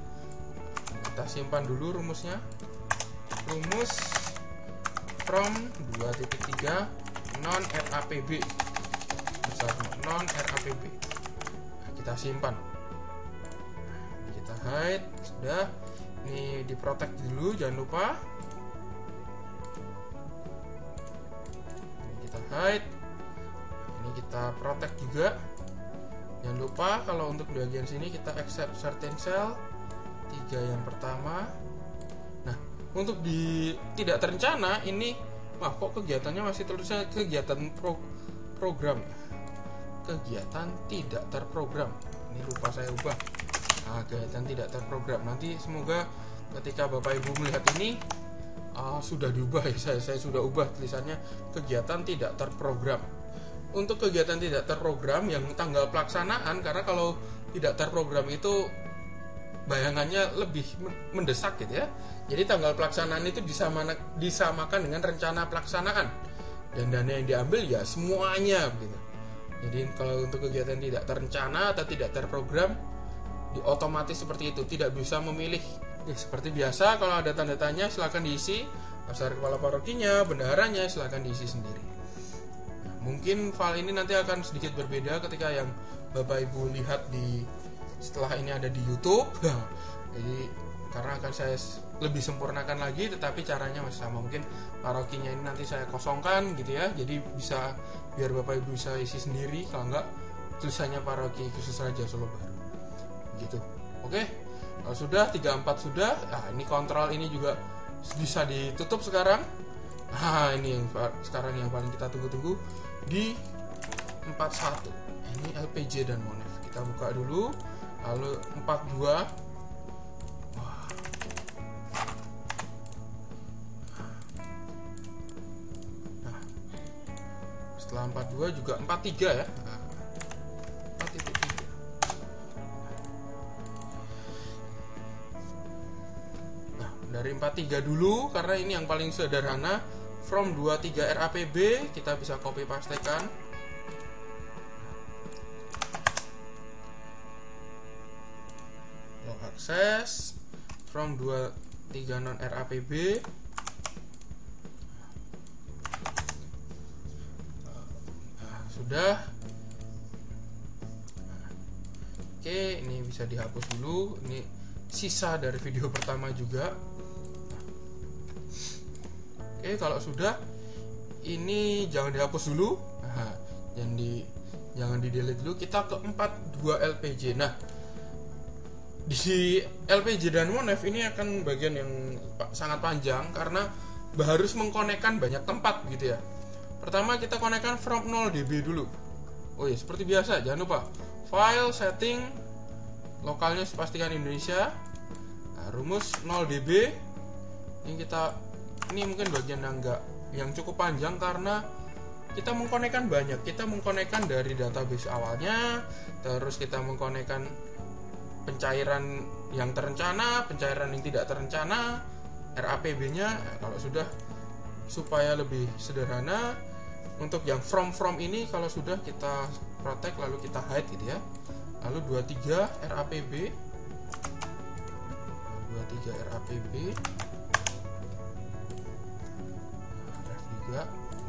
Kita simpan dulu rumusnya. Rumus from 2.3 non rapb. Non rapb. Nah, kita simpan. Kita hide. Sudah. Ini diprotect dulu, jangan lupa. Ini kita hide. Ini kita protect juga. Jangan lupa kalau untuk bagian sini kita accept certain cell 3 yang pertama. Nah, untuk di tidak terencana ini, kok kegiatannya masih tulisnya kegiatan program. Kegiatan tidak terprogram. Ini lupa saya ubah. Nah, kegiatan tidak terprogram. Nanti semoga ketika Bapak Ibu melihat ini sudah diubah ya. Saya sudah ubah tulisannya kegiatan tidak terprogram. Untuk kegiatan tidak terprogram yang tanggal pelaksanaan, karena kalau tidak terprogram itu bayangannya lebih mendesak gitu ya. Jadi tanggal pelaksanaan itu disamakan dengan rencana pelaksanaan. Dan dana yang diambil ya semuanya gitu. Jadi kalau untuk kegiatan tidak terencana atau tidak terprogram, otomatis seperti itu, tidak bisa memilih. Seperti biasa, kalau ada tanda tanya silahkan diisi, daftar kepala parokinya, bendaharanya silahkan diisi sendiri. Nah, mungkin file ini nanti akan sedikit berbeda ketika yang Bapak Ibu lihat setelah ini ada di YouTube. Jadi karena akan saya lebih sempurnakan lagi, tetapi caranya masih sama. Mungkin parokinya ini nanti saya kosongkan gitu ya, jadi bisa biar Bapak Ibu bisa isi sendiri. Kalau enggak, tulisannya Paroki Khusus Raja Solo Baru gitu. Oke, kalau sudah 34 sudah. Nah, ini kontrol ini juga bisa ditutup sekarang. Nah, ini yang sekarang yang paling kita tunggu-tunggu di 41. Ini LPJ dan Monef. Kita buka dulu. Lalu 42. Setelah 42 juga 43 ya. 4.3. Nah, dari 43 dulu karena ini yang paling sederhana. From 23 rapb kita bisa copy pastekan. Low access from 23 non rapb. Sudah. Oke, ini bisa dihapus dulu. Ini sisa dari video pertama juga. Oke, kalau sudah, ini jangan dihapus dulu. Nah, jangan di delete dulu. Kita ke 42 LPJ. Nah, di LPJ dan Monef ini akan bagian yang sangat panjang karena harus mengkonekkan banyak tempat gitu ya. Pertama kita konekkan from 0db dulu. Oh ya, seperti biasa, jangan lupa file setting lokalnya pastikan Indonesia. Nah, rumus 0db. Ini mungkin bagian yang cukup panjang karena kita mengkonekkan banyak. Kita mengkonekkan dari database awalnya, terus kita mengkonekkan pencairan yang terencana, pencairan yang tidak terencana, RAPB-nya. Kalau sudah, supaya lebih sederhana, untuk yang from ini kalau sudah kita protect lalu kita hide gitu ya. Lalu 23 RAPB, 23 RAPB, F3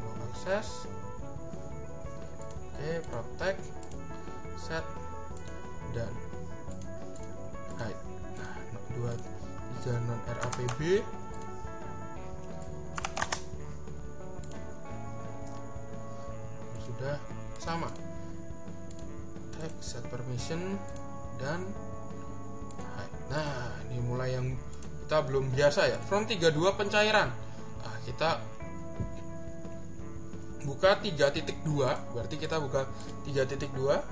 mau akses. Oke, protect, set, dan hide. Nah, 23 non RAPB. Sudah sama. Tag, set permission, dan hide. Nah, ini mulai yang kita belum biasa ya. From 32 pencairan. Nah, kita buka 3.2, berarti kita buka 3.2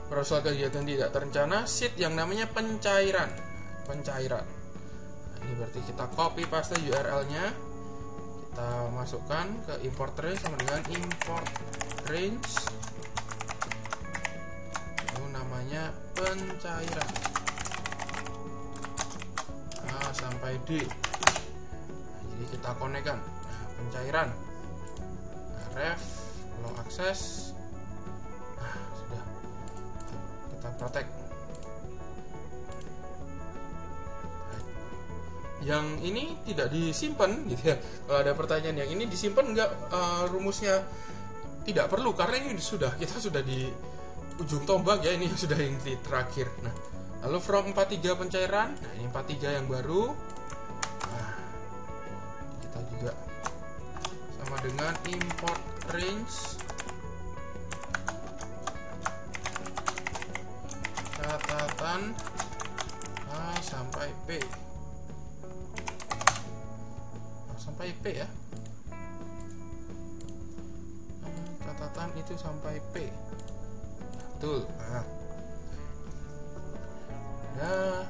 proses kegiatan tidak terencana, sheet yang namanya pencairan. Nah, ini berarti kita copy paste URL-nya, kita masukkan ke import range sama dengan import range, itu namanya pencairan. Nah, sampai D. Nah, jadi kita konekkan. Pencairan, ref, low access. Nah, sudah kita protect. Yang ini tidak disimpan gitu ya. Kalau ada pertanyaan yang ini disimpan enggak, rumusnya tidak perlu karena ini kita sudah di ujung tombak ya, ini sudah yang di terakhir. Nah, lalu from 43 pencairan. Nah, ini 43 yang baru. Nah, kita juga sama dengan import range catatan A sampai P. Sampai P ya. Catatan itu sampai P. Betul. Nah,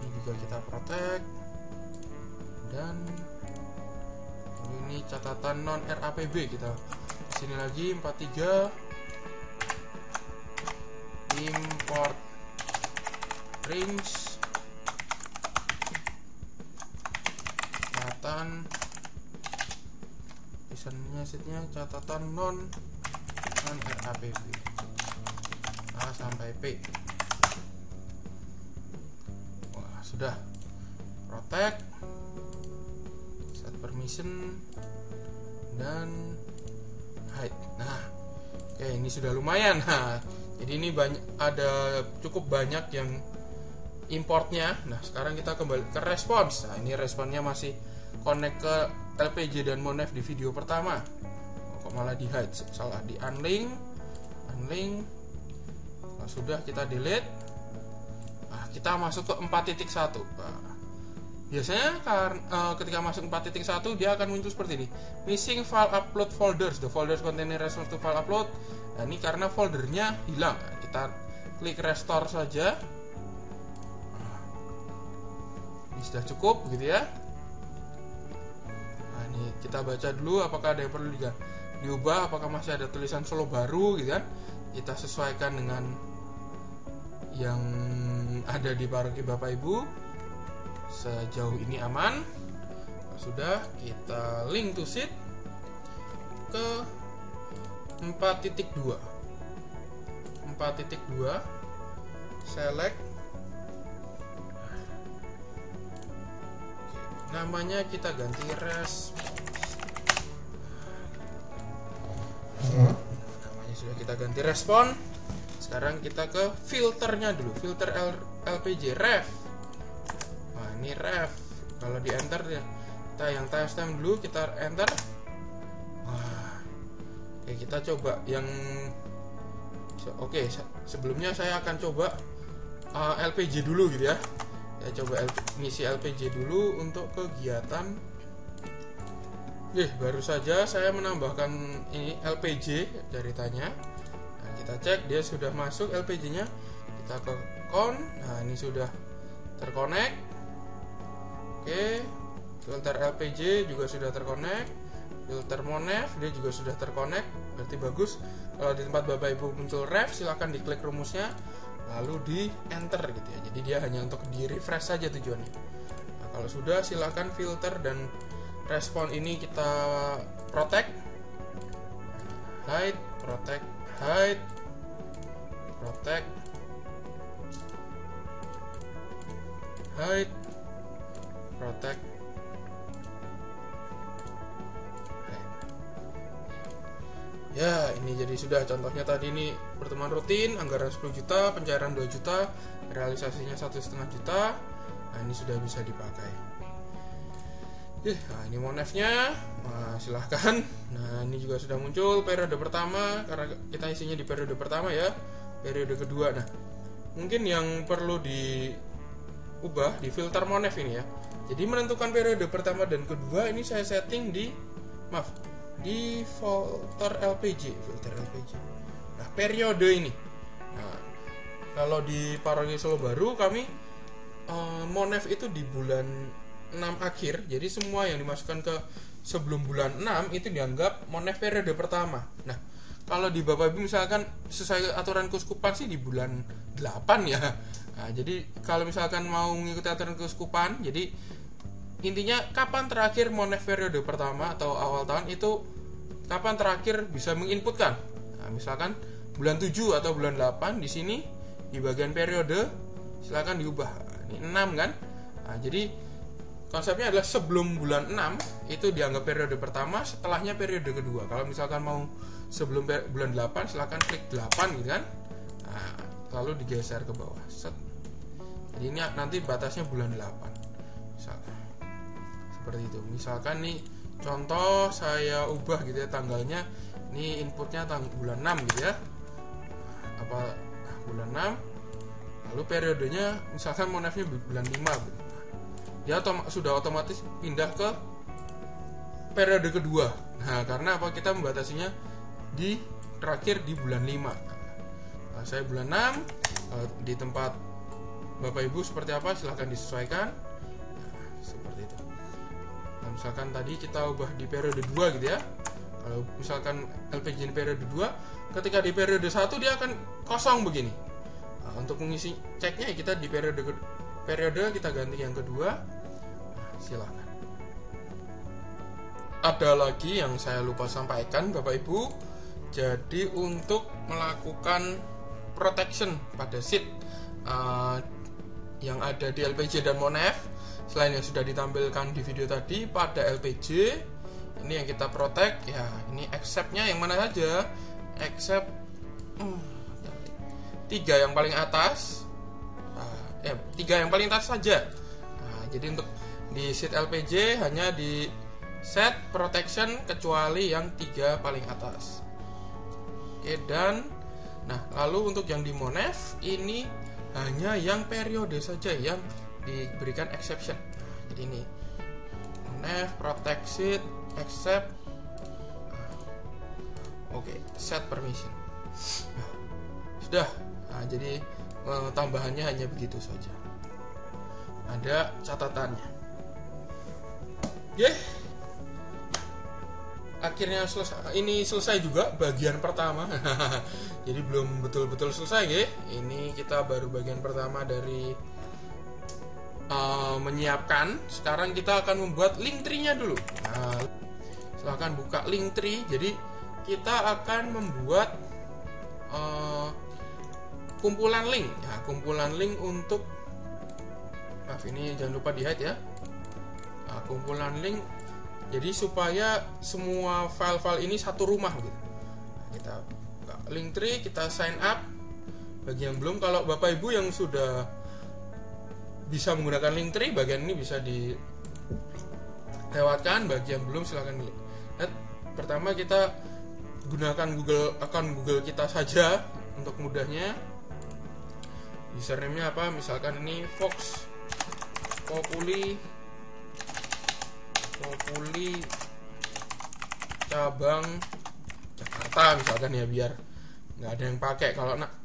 ini juga kita protect. Dan ini catatan non RAPB, kita sini lagi 43 import range catatan misalnya sheetnya catatan non RAPB A sampai P. Wah, sudah protect, set permission, dan hide. Nah, oke, ini sudah lumayan. Nah, jadi ini ada cukup banyak yang importnya. Nah, sekarang kita kembali ke response. Nah, ini responnya masih connect ke LPG dan Monef di video pertama. Kok malah di hide? Salah, di unlink. Nah, sudah kita delete. Nah, kita masuk ke 4.1. Nah, biasanya ketika masuk 4.1 dia akan muncul seperti ini, missing file upload folders, the folders containing response to file upload. Nah, ini karena foldernya hilang. Kita klik restore saja. Nah, ini sudah cukup gitu ya. Nah, ini kita baca dulu apakah ada yang perlu diubah, apakah masih ada tulisan slow baru gitu kan. Kita sesuaikan dengan yang ada di paroki Bapak Ibu. Sejauh ini aman. Sudah, kita link to sheet ke 4.2. Select. Namanya kita ganti namanya sudah kita ganti respon. Sekarang kita ke filternya dulu, filter LPG ref. Nah, ini ref. Kalau di enter ya, kita yang timestamp dulu, kita enter. Wah, oke, kita coba yang sebelumnya saya akan coba LPG dulu gitu ya. Saya coba ngisi LPG dulu untuk kegiatan. Baru saja saya menambahkan ini LPG dari tanya. Nah, kita cek dia sudah masuk LPG-nya. Kita ke con. Nah, ini sudah terkonek. Oke, filter LPG juga sudah terkonek. filter Monef, dia juga sudah terkonek, berarti bagus. Kalau di tempat Bapak Ibu muncul ref, silakan diklik rumusnya lalu di enter gitu ya. Jadi dia hanya untuk di refresh saja tujuannya. Nah, kalau sudah, silakan filter dan respon ini kita protect, hide, protect, hide, protect, hide, protect, hide. Ya, ini jadi sudah contohnya tadi ini pertemuan rutin, anggaran 10 juta, pencairan 2 juta, realisasinya 1,5 juta. Nah, ini sudah bisa dipakai. Nah, ini Monefnya. Nah, silahkan. Nah, ini juga sudah muncul periode pertama, karena kita isinya di periode pertama ya. Periode kedua. Nah, mungkin yang perlu diubah di filter Monef ini ya. Jadi menentukan periode pertama dan kedua ini saya setting di filter LPG. Nah, periode ini. Nah, kalau di Paroki Solo Baru kami Monef itu di bulan 6 akhir. Jadi semua yang dimasukkan ke sebelum bulan 6 itu dianggap Monef periode pertama. Nah, kalau di Bapak Ibu misalkan sesuai aturan keuskupan sih di bulan 8 ya. Nah, jadi kalau misalkan mau mengikuti aturan keuskupan, jadi intinya kapan terakhir Monef periode pertama atau awal tahun itu kapan terakhir bisa menginputkan. Nah, misalkan bulan 7 atau bulan 8 di sini di bagian periode silakan diubah. Ini 6 kan? Nah, jadi konsepnya adalah sebelum bulan 6 itu dianggap periode pertama, setelahnya periode kedua. Kalau misalkan mau sebelum bulan 8 silakan klik 8 gitu kan. Nah, lalu digeser ke bawah. Set. Jadi ini nanti batasnya bulan 8. Misalkan seperti itu. Misalkan nih contoh saya ubah gitu ya tanggalnya. Ini inputnya bulan 6 gitu ya. Bulan 6. Lalu periodenya misalkan Monefnya bulan 5 gitu. Dia sudah otomatis pindah ke periode kedua. Nah, karena apa? Kita membatasinya di terakhir di bulan 5. Nah, saya bulan 6 di tempat Bapak Ibu seperti apa silahkan disesuaikan. Nah, seperti itu. Nah, misalkan tadi kita ubah di periode 2 gitu ya. Kalau misalkan LPG di periode 2, ketika di periode 1 dia akan kosong begini. Nah, untuk mengisi ceknya kita di periode kita ganti yang kedua. Nah, silahkan. Ada lagi yang saya lupa sampaikan Bapak Ibu. Jadi untuk melakukan protection pada sheet yang ada di LPG dan Monef, selain yang sudah ditampilkan di video tadi, pada LPG ini yang kita protect ya, ini accept-nya yang mana saja? Accept 3 yang paling atas. 3 yang paling atas saja. Nah, jadi untuk di sheet LPG hanya di set protection kecuali yang 3 paling atas. Oke, dan nah lalu untuk yang di Monef ini hanya yang periode saja yang diberikan exception. Nah, jadi ini Monef protect sheet accept. Oke, set permission. Nah, sudah. Nah, jadi tambahannya hanya begitu saja. Ada catatannya. Akhirnya selesai juga bagian pertama. Jadi belum betul-betul selesai ya. Ini kita baru bagian pertama dari menyiapkan. Sekarang kita akan membuat link tree-nya dulu. Nah, silahkan buka link tree. Jadi kita akan membuat kumpulan link. Ya, kumpulan link untuk ini jangan lupa di-hide ya. Nah, kumpulan link jadi supaya semua file-file ini satu rumah gitu. Nah, kita buka link tree, kita sign up. Bagi yang belum, kalau Bapak Ibu yang sudah bisa menggunakan link tree, bagian ini bisa dilewatkan. Bagi yang belum silahkan klik. Nah, pertama kita gunakan akun Google kita saja untuk mudahnya. Username-nya apa? Misalkan ini Fox Populi cabang Jakarta misalkan ya, biar nggak ada yang pakai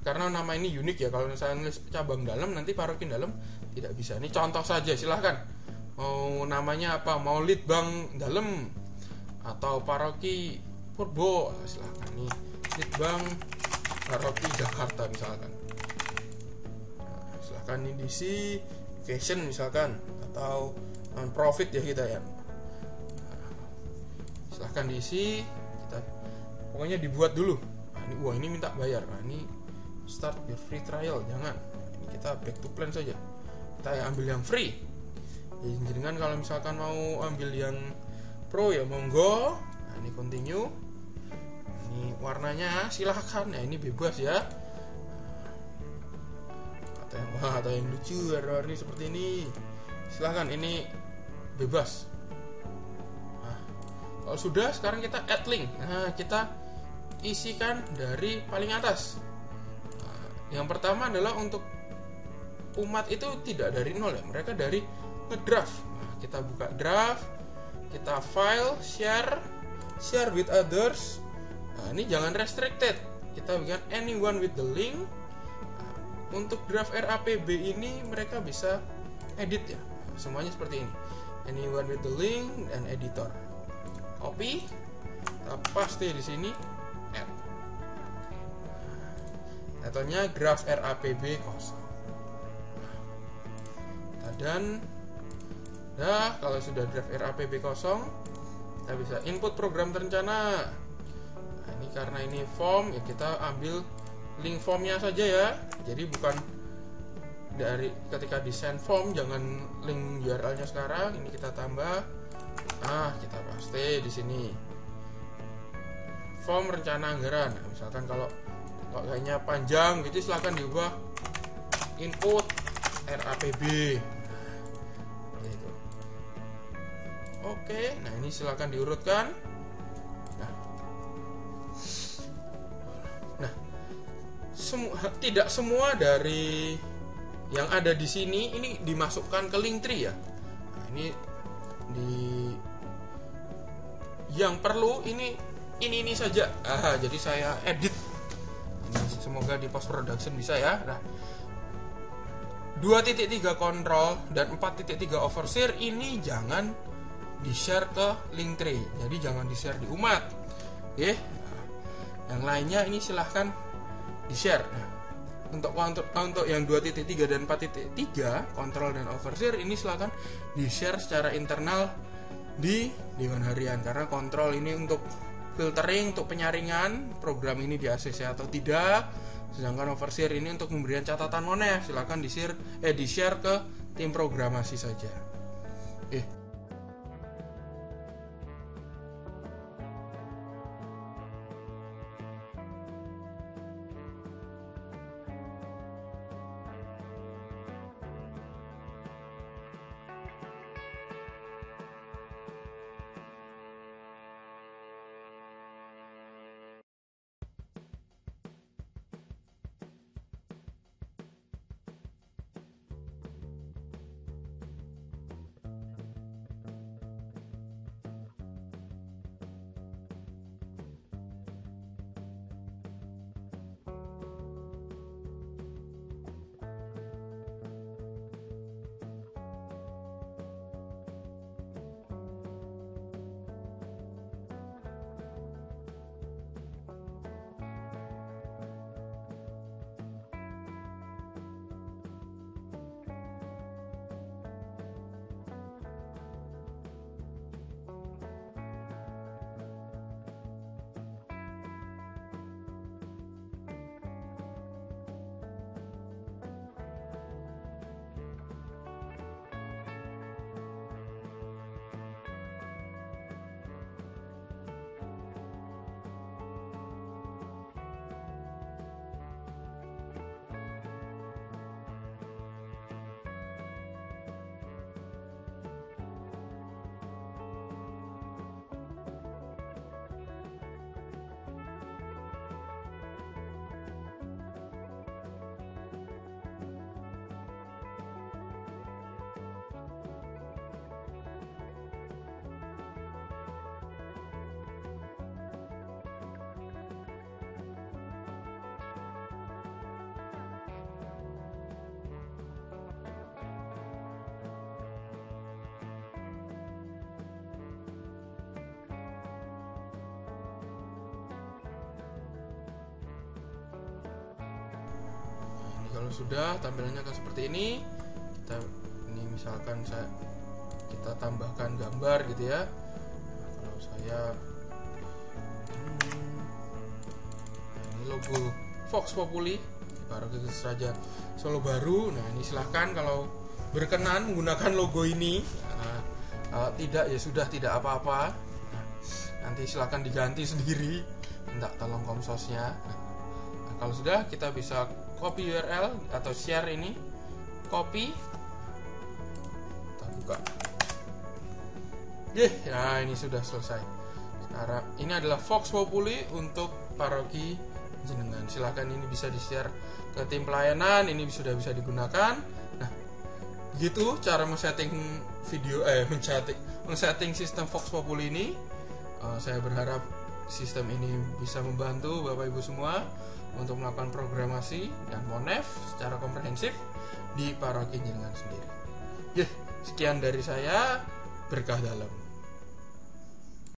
karena nama ini unik ya. Kalau misalnya nulis cabang dalam nanti paroki dalam tidak bisa. Ini contoh saja, silahkan mau namanya apa, mau lead bank dalam atau paroki Purbo, silahkan nih Litbang Paroki Jakarta misalkan. Nah, silahkan nih diisi fashion misalkan, atau non profit ya kita ya. Nah, silahkan diisi, kita pokoknya dibuat dulu. Nah, ini minta bayar. Nah, ini start your free trial, jangan. Ini kita back to plan saja. Kita ambil yang free. Jadi kan kalau misalkan mau ambil yang pro ya monggo. Nah, ini continue. Ini warnanya silahkan. Nah, ini bebas ya. Atau yang lucu warna-warni seperti ini, silahkan, ini bebas. Nah, kalau sudah, sekarang kita add link. Nah, kita isikan dari paling atas. Nah, yang pertama adalah untuk umat itu tidak dari nol ya, mereka dari ngedraft. Nah, kita buka draft, kita file, share with others. Nah, ini jangan restricted, kita bikin anyone with the link. Nah, untuk draft RAPB ini mereka bisa edit ya, semuanya seperti ini, anyone with the link dan editor. Copy, kita paste di sini, add. Title-nya draft RAPB kosong. Dan kalau sudah draft RAPB kosong, kita bisa input program terencana. Nah, ini karena ini form ya, kita ambil link formnya saja ya. Jadi bukan dari ketika desain form, jangan link URL-nya sekarang. Ini kita tambah. Nah, kita paste di sini. Form rencana anggaran. Nah, misalkan kalau kayaknya panjang gitu, silahkan diubah input RAPB. Oke, nah ini silakan diurutkan. Nah, tidak semua dari yang ada di sini ini dimasukkan ke Linktree ya. Nah, ini yang perlu ini saja. Jadi saya edit. Ini semoga di post production bisa ya. Nah, 2.3 kontrol dan 4.3 overseer ini jangan di-share ke Linktree. Jadi jangan di-share di umat. Oke. Nah, yang lainnya ini silahkan di-share. Nah, untuk yang 2.3 dan 4.3 kontrol dan overseer ini silahkan di-share secara internal di Dewan Harian, karena kontrol ini untuk filtering, untuk penyaringan program ini di ACC atau tidak. Sedangkan overseer ini untuk pemberian catatan monef, silahkan di-share ke tim programasi saja. kalau sudah tampilannya akan seperti ini. Ini misalkan kita tambahkan gambar gitu ya. Kalau saya ini logo Vox Populi Paroki Saja Solo Baru. Nah, ini silahkan kalau berkenan menggunakan logo ini. Kalau tidak ya sudah, tidak apa-apa. Nanti silahkan diganti sendiri, minta tolong komsosnya. Nah, kalau sudah, kita bisa copy URL atau share ini, copy, kita buka. Nah ini sudah selesai. Sekarang ini adalah Vox Populi untuk paroki jenengan. Silahkan ini bisa di-share ke tim pelayanan, ini sudah bisa digunakan. Nah, begitu cara men-setting men-setting sistem Vox Populi ini. Saya berharap sistem ini bisa membantu Bapak Ibu semua untuk melakukan programasi dan monef secara komprehensif di paroki jenengan sendiri. Sekian dari saya, berkah dalam.